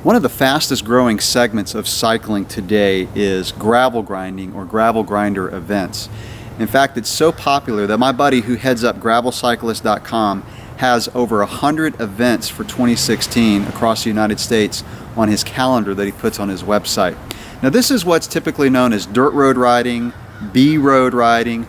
One of the fastest growing segments of cycling today is gravel grinding or gravel grinder events. In fact, it's so popular that my buddy who heads up gravelcyclist.com has over 100 events for 2016 across the United States on his calendar that he puts on his website. Now this is what's typically known as dirt road riding, B road riding,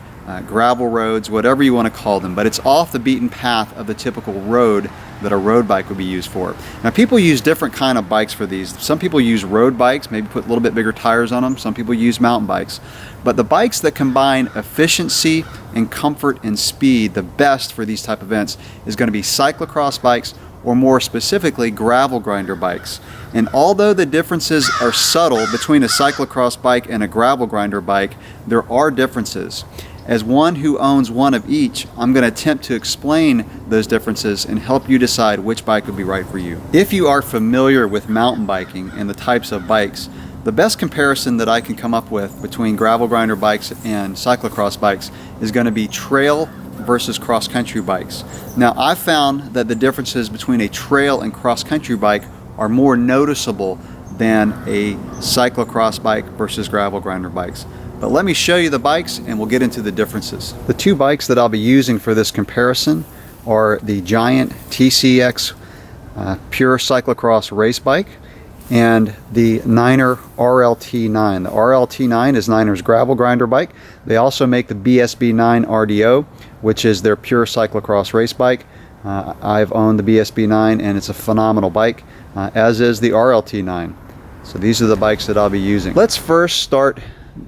gravel roads, whatever you want to call them, but it's off the beaten path of the typical road that a road bike would be used for. Now people use different kind of bikes for these. Some people use road bikes, maybe put a little bit bigger tires on them. Some people use mountain bikes. But the bikes that combine efficiency and comfort and speed the best for these type of events is going to be cyclocross bikes, or more specifically gravel grinder bikes. And although the differences are subtle between a cyclocross bike and a gravel grinder bike, there are differences. As one who owns one of each, I'm going to attempt to explain those differences and help you decide which bike would be right for you. If you are familiar with mountain biking and the types of bikes, the best comparison that I can come up with between gravel grinder bikes and cyclocross bikes is going to be trail versus cross-country bikes. Now I've found that the differences between a trail and cross-country bike are more noticeable than a cyclocross bike versus gravel grinder bikes. But let me show you the bikes and we'll get into the differences. The two bikes that I'll be using for this comparison are the Giant TCX Pure Cyclocross race bike and the Niner RLT9. The RLT9 is Niner's gravel grinder bike. They also make the BSB9 RDO, which is their pure cyclocross race bike. I've owned the BSB9 and it's a phenomenal bike, as is the RLT9. So these are the bikes that I'll be using. Let's first start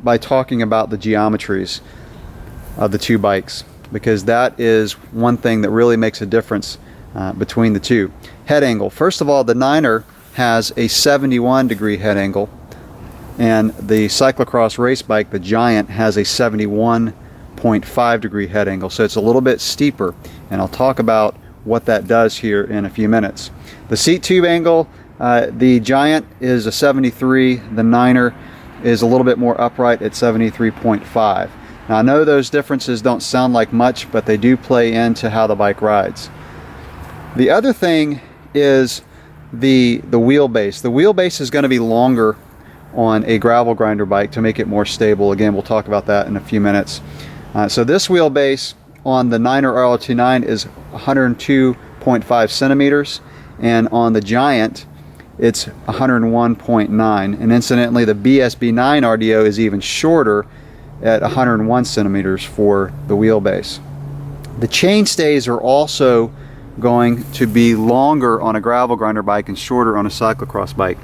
by talking about the geometries of the two bikes, because that is one thing that really makes a difference between the two. Head angle. First of all, the Niner has a 71-degree head angle, and the cyclocross race bike, the Giant, has a 71.5-degree head angle, so it's a little bit steeper, and I'll talk about what that does here in a few minutes. The seat tube angle, the Giant is a 73, the Niner is a little bit more upright at 73.5. Now I know those differences don't sound like much, but they do play into how the bike rides. The other thing is the wheelbase. The wheelbase is going to be longer on a gravel grinder bike to make it more stable. Again, we'll talk about that in a few minutes. So this wheelbase on the Niner RLT9 is 102.5 centimeters, and on the Giant it's 101.9, and incidentally the BSB9 RDO is even shorter at 101 centimeters for the wheelbase. The chainstays are also going to be longer on a gravel grinder bike and shorter on a cyclocross bike.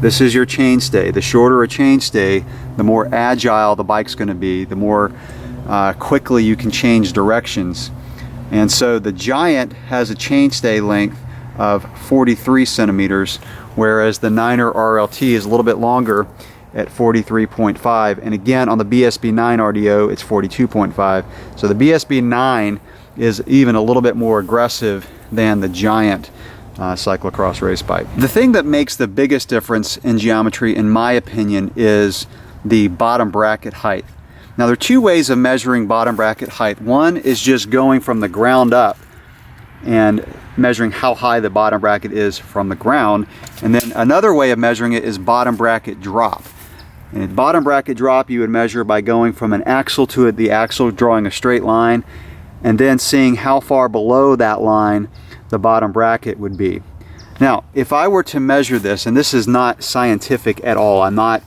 This is your chainstay. The shorter a chainstay, the more agile the bike's going to be, the more quickly you can change directions. And so the Giant has a chainstay length of 43 centimeters, whereas the Niner RLT is a little bit longer at 43.5, and again on the BSB9 RDO it's 42.5. So the BSB9 is even a little bit more aggressive than the Giant cyclocross race bike. The thing that makes the biggest difference in geometry, in my opinion, is the bottom bracket height. Now there are two ways of measuring bottom bracket height. One is just going from the ground up and measuring how high the bottom bracket is from the ground, and then another way of measuring it is bottom bracket drop. And bottom bracket drop you would measure by going from an axle to the axle, drawing a straight line, and then seeing how far below that line the bottom bracket would be. Now if I were to measure this, and this is not scientific at all, I'm not,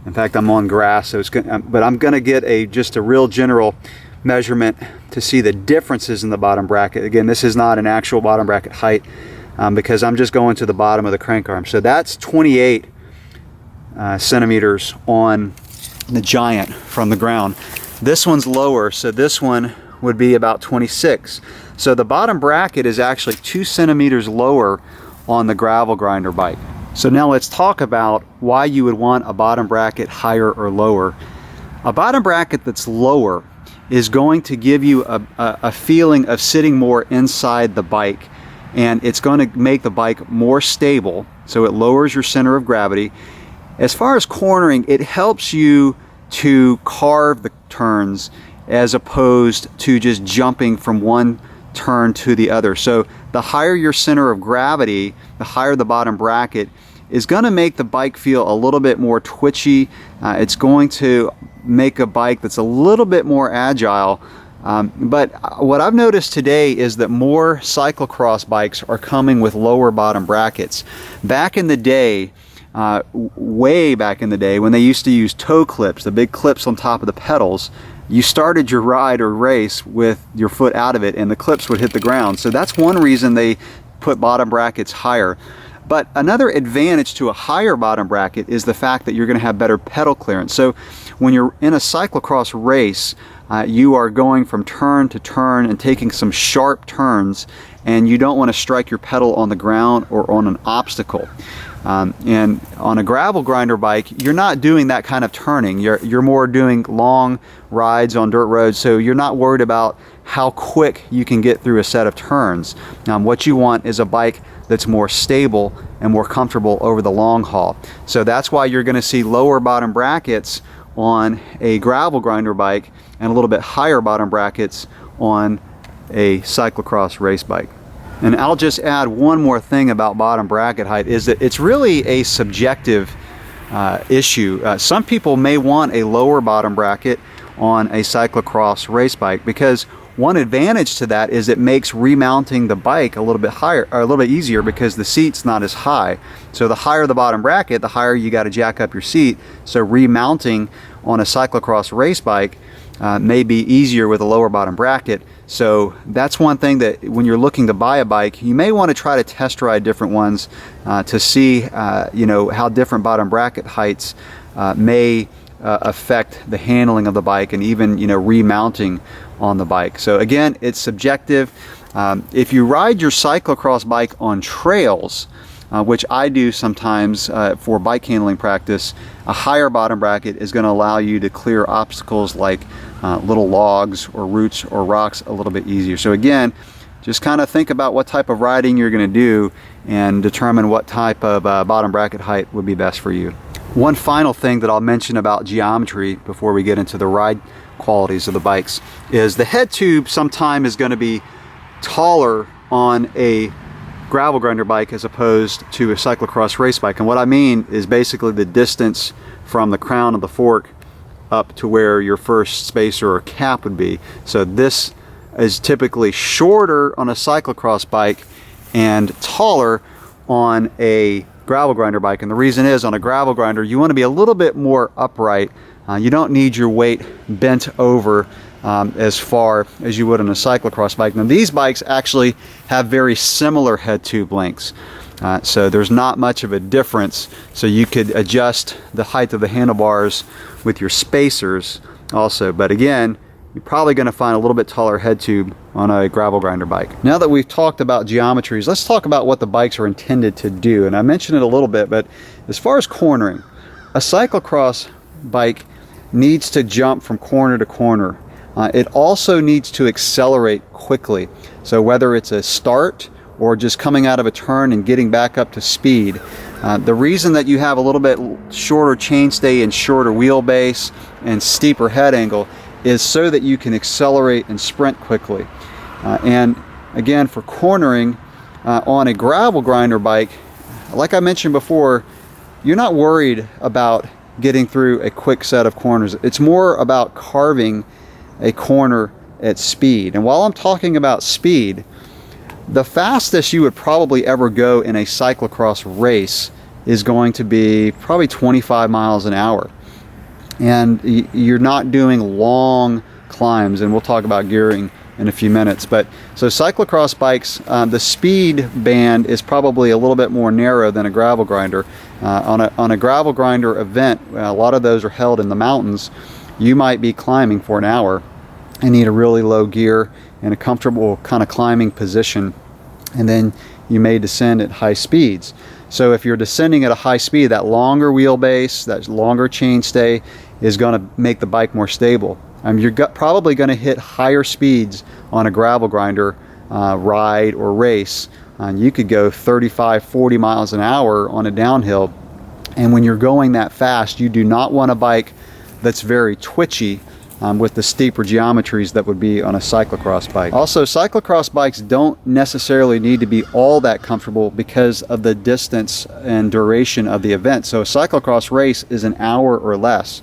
in fact I'm on grass, so it's gonna, but I'm gonna get just a real general measurement to see the differences in the bottom bracket. Again, this is not an actual bottom bracket height because I'm just going to the bottom of the crank arm. So that's 28 centimeters on the Giant from the ground. This one's lower, so this one would be about 26. So the bottom bracket is actually 2 centimeters lower on the gravel grinder bike. So now let's talk about why you would want a bottom bracket higher or lower. A bottom bracket that's lower is going to give you a feeling of sitting more inside the bike, and it's going to make the bike more stable, so it lowers your center of gravity. As far as cornering, it helps you to carve the turns as opposed to just jumping from one turn to the other. So the higher your center of gravity, the higher the bottom bracket, is going to make the bike feel a little bit more twitchy. It's going to make a bike that's a little bit more agile. But what I've noticed today is that more cyclocross bikes are coming with lower bottom brackets. Back in the day, way back in the day, when they used to use toe clips, the big clips on top of the pedals, you started your ride or race with your foot out of it and the clips would hit the ground. So that's one reason they put bottom brackets higher. But another advantage to a higher bottom bracket is the fact that you're going to have better pedal clearance. So when you're in a cyclocross race, you are going from turn to turn and taking some sharp turns, and you don't want to strike your pedal on the ground or on an obstacle. And on a gravel grinder bike, you're not doing that kind of turning. You're more doing long rides on dirt roads, so you're not worried about how quick you can get through a set of turns. What you want is a bike that's more stable and more comfortable over the long haul. So that's why you're going to see lower bottom brackets on a gravel grinder bike and a little bit higher bottom brackets on a cyclocross race bike. And I'll just add one more thing about bottom bracket height, is that it's really a subjective issue. Some people may want a lower bottom bracket on a cyclocross race bike, because one advantage to that is it makes remounting the bike a little bit higher, or a little bit easier, because the seat's not as high. So the higher the bottom bracket, the higher you got to jack up your seat. So remounting on a cyclocross race bike may be easier with a lower bottom bracket. So that's one thing that when you're looking to buy a bike, you may want to try to test ride different ones to see how different bottom bracket heights may affect the handling of the bike, and even remounting on the bike. So again, it's subjective. If you ride your cyclocross bike on trails, which I do sometimes for bike handling practice, a higher bottom bracket is going to allow you to clear obstacles like little logs or roots or rocks a little bit easier. So again, just kind of think about what type of riding you're going to do and determine what type of bottom bracket height would be best for you. One final thing that I'll mention about geometry before we get into the ride qualities of the bikes is the head tube sometimes is going to be taller on a gravel grinder bike as opposed to a cyclocross race bike. And what I mean is basically the distance from the crown of the fork up to where your first spacer or cap would be. So this is typically shorter on a cyclocross bike and taller on a gravel grinder bike. And the reason is, on a gravel grinder, you want to be a little bit more upright. You don't need your weight bent over as far as you would on a cyclocross bike. Now these bikes actually have very similar head tube lengths, so there's not much of a difference. So you could adjust the height of the handlebars with your spacers also, but again, you're probably going to find a little bit taller head tube on a gravel grinder bike. Now that we've talked about geometries, let's talk about what the bikes are intended to do. And I mentioned it a little bit, but as far as cornering, a cyclocross bike needs to jump from corner to corner. It also needs to accelerate quickly. So whether it's a start or just coming out of a turn and getting back up to speed. The reason that you have a little bit shorter chainstay and shorter wheelbase and steeper head angle is so that you can accelerate and sprint quickly. And again, for cornering on a gravel grinder bike, like I mentioned before, you're not worried about getting through a quick set of corners. It's more about carving a corner at speed. And while I'm talking about speed, the fastest you would probably ever go in a cyclocross race is going to be probably 25 miles an hour. And you're not doing long climbs, and we'll talk about gearing in a few minutes. But so cyclocross bikes, the speed band is probably a little bit more narrow than a gravel grinder. On a gravel grinder event, a lot of those are held in the mountains. You might be climbing for an hour and need a really low gear and a comfortable kind of climbing position, and then you may descend at high speeds. So if you're descending at a high speed, that longer wheelbase, that longer chainstay is going to make the bike more stable. You're probably going to hit higher speeds on a gravel grinder ride or race. You could go 35, 40 miles an hour on a downhill. And when you're going that fast, you do not want a bike that's very twitchy with the steeper geometries that would be on a cyclocross bike. Also, cyclocross bikes don't necessarily need to be all that comfortable because of the distance and duration of the event. So a cyclocross race is an hour or less,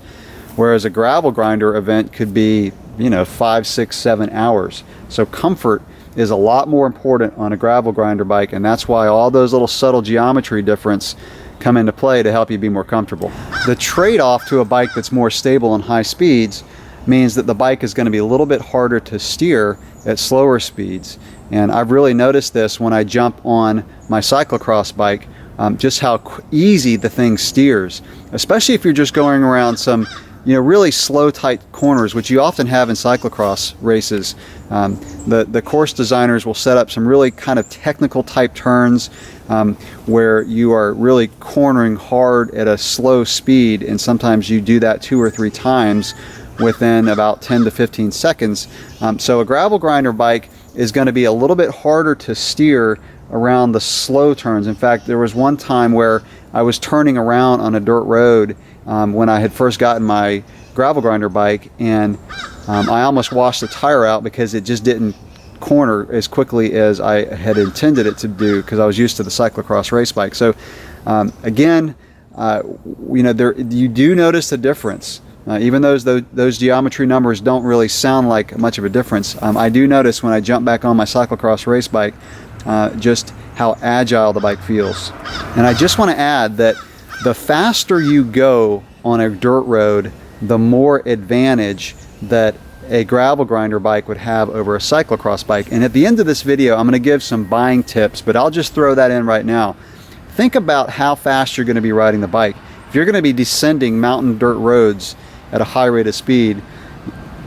whereas a gravel grinder event could be, you know, 5, 6, 7 hours. So comfort is a lot more important on a gravel grinder bike, and that's why all those little subtle geometry difference come into play to help you be more comfortable. The trade-off to a bike that's more stable on high speeds means that the bike is going to be a little bit harder to steer at slower speeds. And I've really noticed this when I jump on my cyclocross bike, just how easy the thing steers, especially if you're just going around some, you know, really slow, tight corners, which you often have in cyclocross races. The course designers will set up some really kind of technical type turns where you are really cornering hard at a slow speed, and sometimes you do that 2 or 3 times within about 10 to 15 seconds. So a gravel grinder bike is going to be a little bit harder to steer around the slow turns. In fact, there was one time where I was turning around on a dirt road when I had first gotten my gravel grinder bike, and I almost washed the tire out because it just didn't corner as quickly as I had intended it to do, because I was used to the cyclocross race bike. So again, you know, you do notice the difference. Even though those geometry numbers don't really sound like much of a difference, I do notice when I jump back on my cyclocross race bike just how agile the bike feels. And I just want to add that the faster you go on a dirt road, the more advantage that a gravel grinder bike would have over a cyclocross bike. And at the end of this video, I'm going to give some buying tips, but I'll just throw that in right now. Think about how fast you're going to be riding the bike. If you're going to be descending mountain dirt roads at a high rate of speed,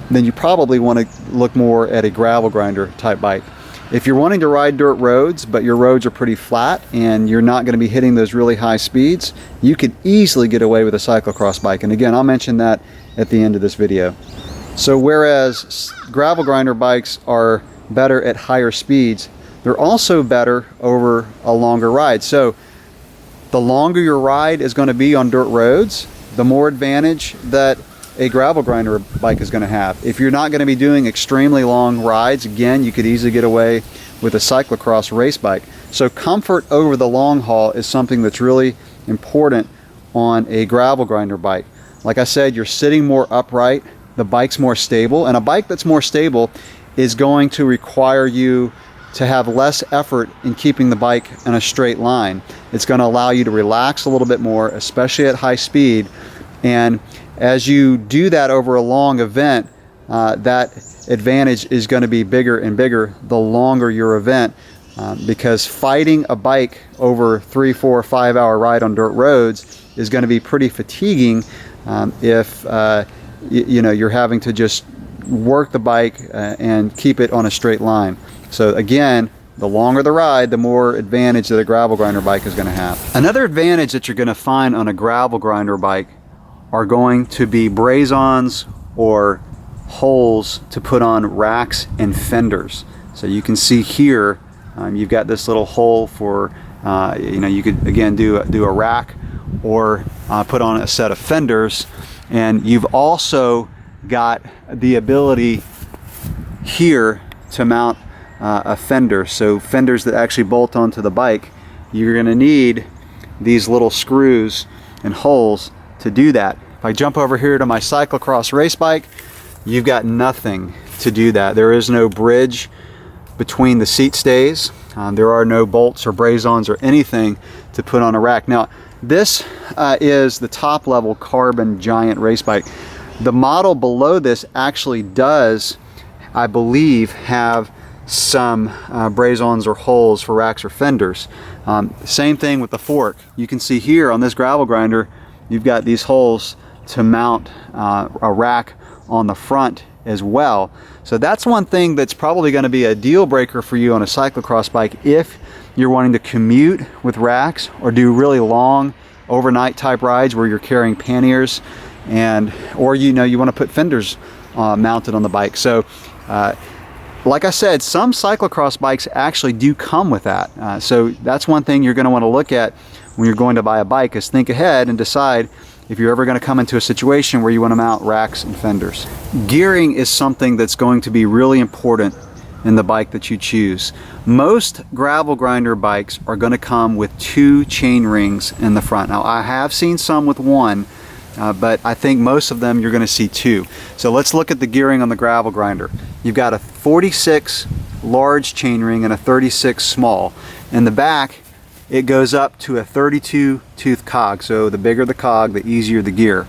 then you probably want to look more at a gravel grinder type bike. If you're wanting to ride dirt roads, but your roads are pretty flat and you're not going to be hitting those really high speeds, you could easily get away with a cyclocross bike. And again, I'll mention that at the end of this video. So whereas gravel grinder bikes are better at higher speeds, they're also better over a longer ride. So the longer your ride is going to be on dirt roads, the more advantage that a gravel grinder bike is going to have. If you're not going to be doing extremely long rides, again, you could easily get away with a cyclocross race bike. So comfort over the long haul is something that's really important on a gravel grinder bike. Like I said, you're sitting more upright, the bike's more stable, and a bike that's more stable is going to require you to have less effort in keeping the bike in a straight line. It's going to allow you to relax a little bit more, especially at high speed. And as you do that over a long event, that advantage is going to be bigger and bigger the longer your event, because fighting a bike over 3, 4, 5 hour ride on dirt roads is going to be pretty fatiguing if you know, you're having to just work the bike and keep it on a straight line. So again, the longer the ride, the more advantage that a gravel grinder bike is going to have. Another advantage that you're going to find on a gravel grinder bike are going to be braze-ons or holes to put on racks and fenders. So you can see here, you've got this little hole for, you know, you could again do a rack or put on a set of fenders. And you've also got the ability here to mount a fender. So fenders that actually bolt onto the bike, you're going to need these little screws and holes to do that. If I jump over here to my cyclocross race bike, you've got nothing to do that. There is no bridge between the seat stays. There are no bolts or braze-ons or anything to put on a rack. Now, this is the top level carbon giant race bike. The model below this actually does, I believe, have some braze-ons or holes for racks or fenders. Same thing with the fork. You can see here on this gravel grinder, you've got these holes to mount a rack on the front as well. So that's one thing that's probably going to be a deal breaker for you on a cyclocross bike if you're wanting to commute with racks or do really long overnight type rides where you're carrying panniers, and or you know, you want to put fenders mounted on the bike. So like I said, some cyclocross bikes actually do come with that. So that's one thing you're going to want to look at when you're going to buy a bike, is think ahead and decide if you're ever going to come into a situation where you want to mount racks and fenders. Gearing is something that's going to be really important in the bike that you choose. Most gravel grinder bikes are going to come with 2 chain rings in the front. Now I have seen some with 1, but I think most of them you're going to see 2. So let's look at the gearing on the gravel grinder. You've got a 46 large chainring and a 36 small. In the back, it goes up to a 32 tooth cog. So the bigger the cog, the easier the gear.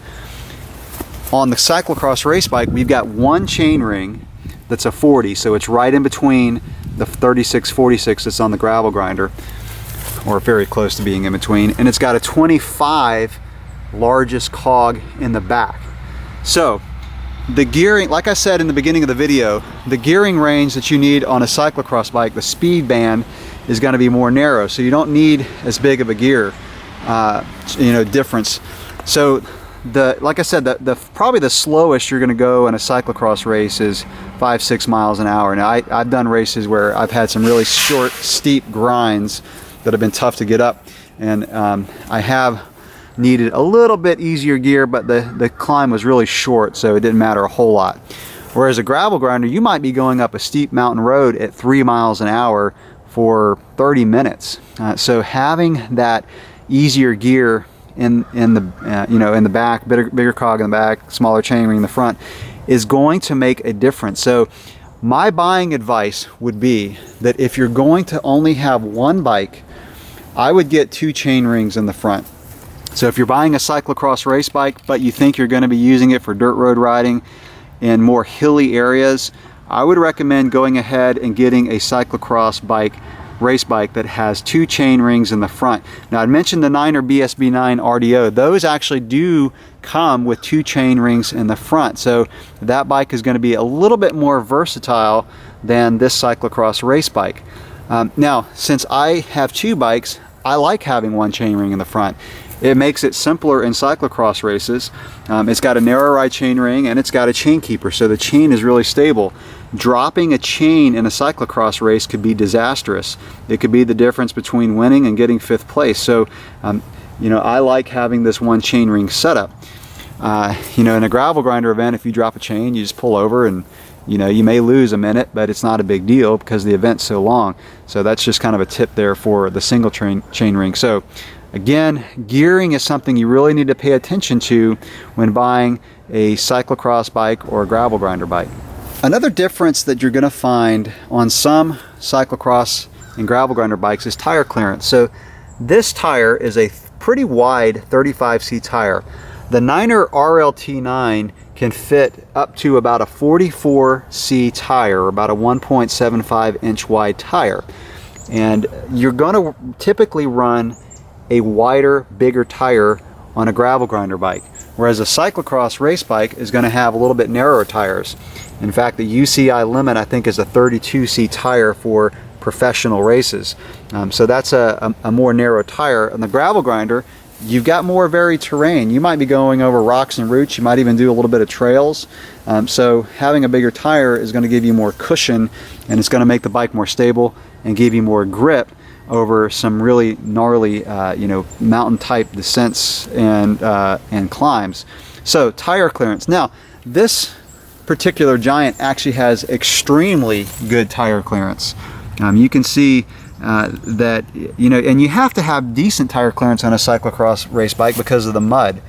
On the cyclocross race bike, we've got 1 chainring that's a 40, so it's right in between the 36-46 that's on the gravel grinder, or very close to being in between, and it's got a 25 largest cog in the back. So the gearing, like I said in the beginning of the video, the gearing range that you need on a cyclocross bike, the speed band, is going to be more narrow, so you don't need as big of a gear difference. So like I said, probably the slowest you're going to go in a cyclocross race is 5-6 miles an hour. Now I've done races where I've had some really short, steep grinds that have been tough to get up, and I have needed a little bit easier gear, but the climb was really short, so it didn't matter a whole lot. Whereas a gravel grinder, you might be going up a steep mountain road at 3 miles an hour for 30 minutes. So having that easier gear in the back, bigger cog in the back, smaller chainring in the front, is going to make a difference. So my buying advice would be that if you're going to only have 1 bike, I would get 2 chain rings in the front. So if you're buying a cyclocross race bike, but you think you're going to be using it for dirt road riding in more hilly areas, I would recommend going ahead and getting a cyclocross bike, race bike, that has 2 chain rings in the front. Now I mentioned the 9er BSB9 RDO. Those actually do come with 2 chain rings in the front, so that bike is going to be a little bit more versatile than this cyclocross race bike. Now since I have 2 bikes, I like having 1 chain ring in the front. It makes it simpler in cyclocross races. It's got a narrow right chain ring and it's got a chain keeper, so the chain is really stable. Dropping a chain in a cyclocross race could be disastrous. It could be the difference between winning and getting 5th place. So I like having this 1 chain ring setup. In a gravel grinder event, if you drop a chain, you just pull over and you may lose a minute, but it's not a big deal because the event's so long. So that's just kind of a tip there for the single chain ring. So again, gearing is something you really need to pay attention to when buying a cyclocross bike or a gravel grinder bike. Another difference that you're going to find on some cyclocross and gravel grinder bikes is tire clearance. So this tire is a pretty wide 35C tire. The 9er RLT9 can fit up to about a 44C tire, or about a 1.75 inch wide tire. And you're going to typically run a wider, bigger tire on a gravel grinder bike, whereas a cyclocross race bike is going to have a little bit narrower tires. In fact, the UCI limit, I think, is a 32C tire for professional races. So that's a more narrow tire. On the gravel grinder, you've got more varied terrain. You might be going over rocks and roots. You might even do a little bit of trails. So having a bigger tire is going to give you more cushion, and it's going to make the bike more stable and give you more grip over some really gnarly, mountain type descents and climbs. So tire clearance. Now, this particular Giant actually has extremely good tire clearance. You can see that, and you have to have decent tire clearance on a cyclocross race bike because of the mud.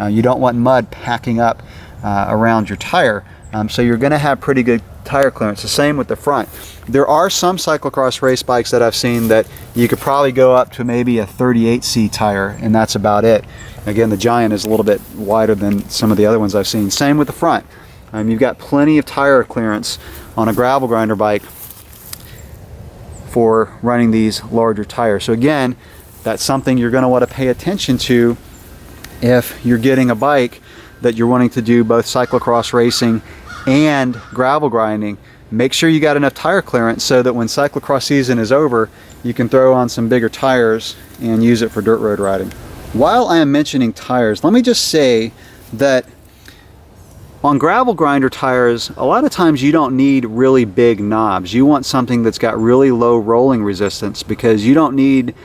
You don't want mud packing up around your tire. So you're going to have pretty good tire clearance. The same with the front. There are some cyclocross race bikes that I've seen that you could probably go up to maybe a 38C tire, and that's about it. Again, the Giant is a little bit wider than some of the other ones I've seen. Same with the front. You've got plenty of tire clearance on a gravel grinder bike for running these larger tires. So again, that's something you're going to want to pay attention to if you're getting a bike that you're wanting to do both cyclocross racing and gravel grinding. Make sure you got enough tire clearance so that when cyclocross season is over, you can throw on some bigger tires and use it for dirt road riding. While I am mentioning tires, let me just say that on gravel grinder tires, a lot of times you don't need really big knobs. You want something that's got really low rolling resistance, because you don't need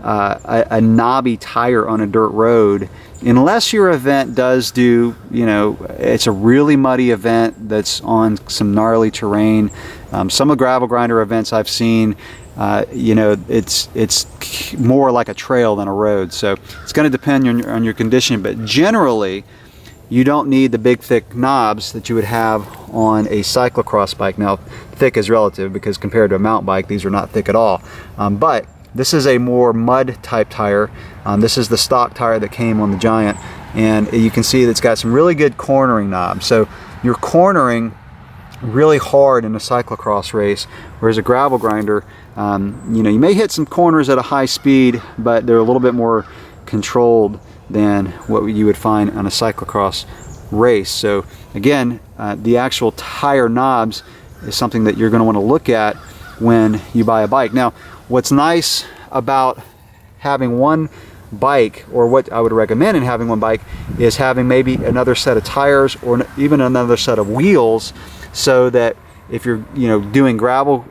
a knobby tire on a dirt road, unless your event does do, it's a really muddy event that's on some gnarly terrain. Some of gravel grinder events I've seen, it's more like a trail than a road. So it's going to depend on your condition, but generally you don't need the big thick knobs that you would have on a cyclocross bike. Now, thick is relative because compared to a mountain bike, these are not thick at all. But this is a more mud type tire. This is the stock tire that came on the Giant, and you can see that it's got some really good cornering knobs. So you're cornering really hard in a cyclocross race, whereas a gravel grinder, you may hit some corners at a high speed, but they're a little bit more controlled than what you would find on a cyclocross race. So again, the actual tire knobs is something that you're going to want to look at when you buy a bike. Now, what's nice about having one bike, or what I would recommend in having one bike, is having maybe another set of tires or even another set of wheels, so that if you're doing gravel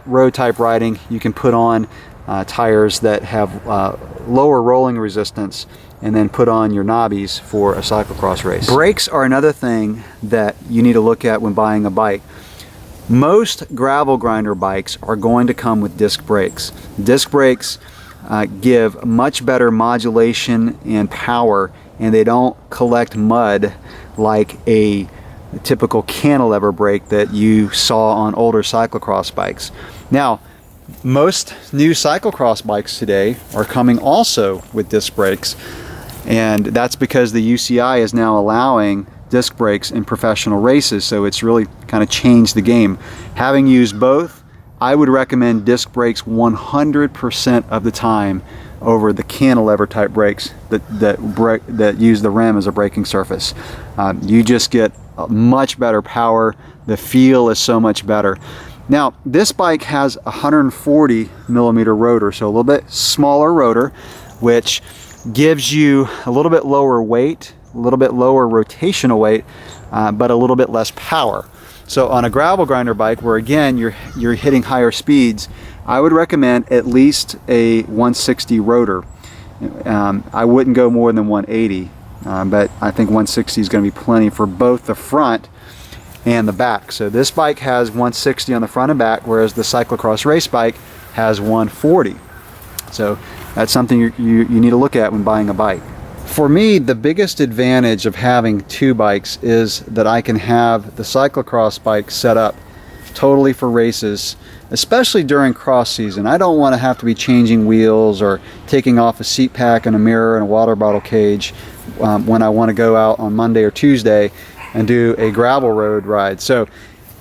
road type riding, you can put on tires that have lower rolling resistance, and then put on your knobbies for a cyclocross race. Brakes are another thing that you need to look at when buying a bike. Most gravel grinder bikes are going to come with disc brakes. Disc brakes give much better modulation and power, and they don't collect mud like a typical cantilever brake that you saw on older cyclocross bikes. Now, most new cyclocross bikes today are coming also with disc brakes, and that's because the UCI is now allowing disc brakes in professional races, so it's really kind of changed the game. Having used both, I would recommend disc brakes 100% of the time over the cantilever type brakes that use the rim as a braking surface. You just get much better power. The feel is so much better. Now, this bike has a 140 millimeter rotor, so a little bit smaller rotor, which gives you a little bit lower weight, a little bit lower rotational weight, but a little bit less power. So on a gravel grinder bike, where again you're hitting higher speeds, I would recommend at least a 160 rotor. I wouldn't go more than 180, but I think 160 is going to be plenty for both the front and the back. So this bike has 160 on the front and back, whereas the cyclocross race bike has 140. So that's something you need to look at when buying a bike. For me, the biggest advantage of having two bikes is that I can have the cyclocross bike set up totally for races, especially during cross season. I don't want to have to be changing wheels or taking off a seat pack and a mirror and a water bottle cage when I want to go out on Monday or Tuesday and do a gravel road ride. So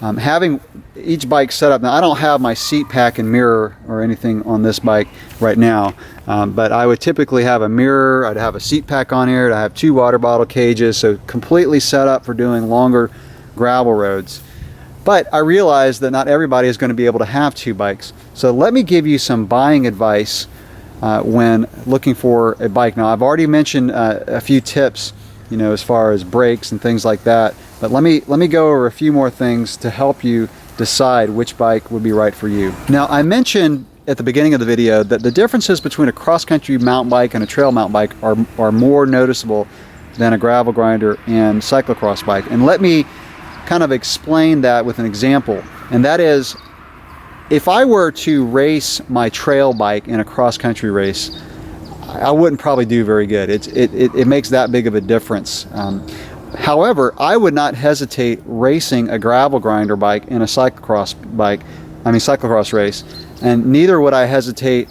having each bike set up, now I don't have my seat pack and mirror or anything on this bike right now, but I would typically have a mirror, I'd have a seat pack on here, I'd have two water bottle cages, so completely set up for doing longer gravel roads. But I realize that not everybody is going to be able to have two bikes. So let me give you some buying advice when looking for a bike. Now, I've already mentioned a few tips, as far as brakes and things like that. But let me go over a few more things to help you decide which bike would be right for you. Now, I mentioned at the beginning of the video that the differences between a cross-country mountain bike and a trail mountain bike are more noticeable than a gravel grinder and cyclocross bike. And let me kind of explain that with an example. And that is, if I were to race my trail bike in a cross-country race, I wouldn't probably do very good. It makes that big of a difference. However, I would not hesitate racing a gravel grinder bike in a cyclocross race, and neither would I hesitate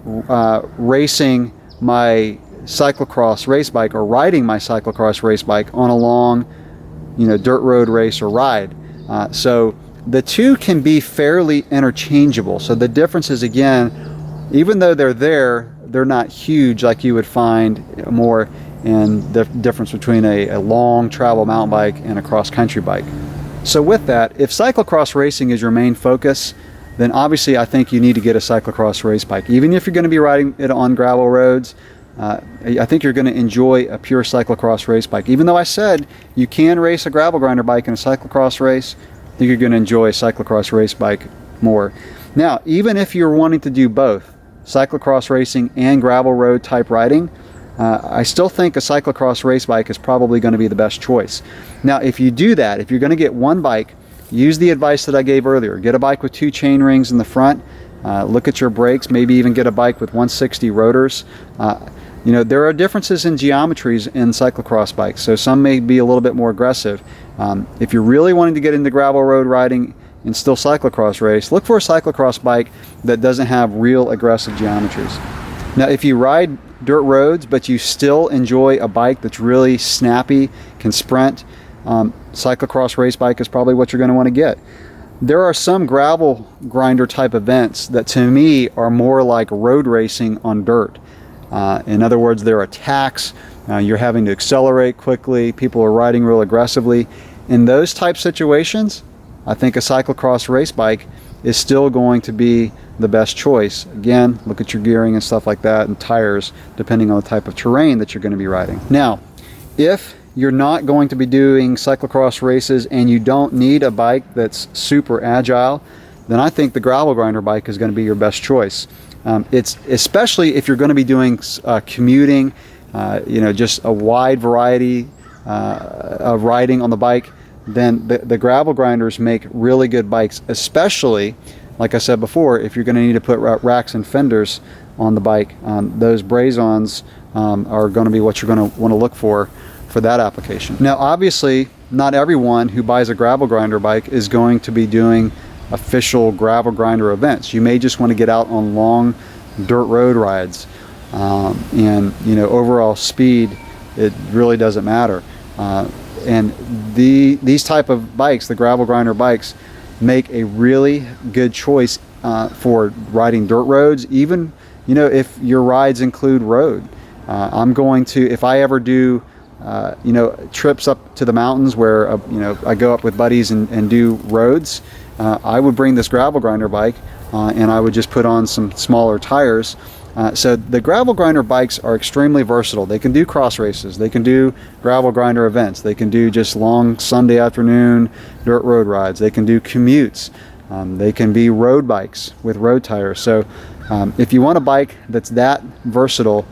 racing my cyclocross race bike or riding my cyclocross race bike on a long, dirt road race or ride. So the two can be fairly interchangeable. So the difference is, again, even though they're not huge like you would find more in the difference between a long travel mountain bike and a cross-country bike. So with that, if cyclocross racing is your main focus, then obviously I think you need to get a cyclocross race bike. Even if you're going to be riding it on gravel roads, I think you're going to enjoy a pure cyclocross race bike. Even though I said you can race a gravel grinder bike in a cyclocross race, I think you're going to enjoy a cyclocross race bike more. Now, even if you're wanting to do both, cyclocross racing and gravel road type riding, I still think a cyclocross race bike is probably going to be the best choice. Now, if you do that, if you're going to get one bike, use the advice that I gave earlier. Get a bike with 2 chain rings in the front. Look at your brakes. Maybe even get a bike with 160 rotors. You know, there are differences in geometries in cyclocross bikes, so some may be a little bit more aggressive. If you're really wanting to get into gravel road riding and still cyclocross race, look for a cyclocross bike that doesn't have real aggressive geometries. Now, if you ride dirt roads but you still enjoy a bike that's really snappy, can sprint, cyclocross race bike is probably what you're going to want to get. There are some gravel grinder type events that to me are more like road racing on dirt. In other words, there are attacks, you're having to accelerate quickly, people are riding real aggressively. In those type situations, I think a cyclocross race bike is still going to be the best choice. Again, look at your gearing and stuff like that, and tires, depending on the type of terrain that you're going to be riding. Now, if you're not going to be doing cyclocross races and you don't need a bike that's super agile, then I think the gravel grinder bike is going to be your best choice. It's especially if you're going to be doing commuting, you know, just a wide variety of riding on the bike, then the gravel grinders make really good bikes, especially, like I said before, if you're going to need to put racks and fenders on the bike. Those braze-ons are going to be what you're going to want to look for that application. Now, obviously, not everyone who buys a gravel grinder bike is going to be doing official gravel grinder events. You may just want to get out on long dirt road rides, and you know, overall speed, it really doesn't matter. And these type of bikes, the gravel grinder bikes, make a really good choice for riding dirt roads, even, you know, if your rides include road. I'm going to, if I ever do you know, trips up to the mountains where you know, I go up with buddies and do roads, I would bring this gravel grinder bike and I would just put on some smaller tires. So the gravel grinder bikes are extremely versatile. They can do cross races, they can do gravel grinder events, they can do just long Sunday afternoon dirt road rides, they can do commutes, they can be road bikes with road tires. So if you want a bike that's that versatile,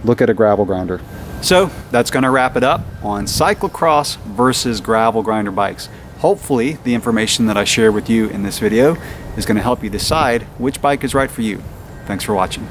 look at a gravel grinder. So that's going to wrap it up on cyclocross versus gravel grinder bikes. Hopefully the information that I share with you in this video is going to help you decide which bike is right for you. Thanks for watching.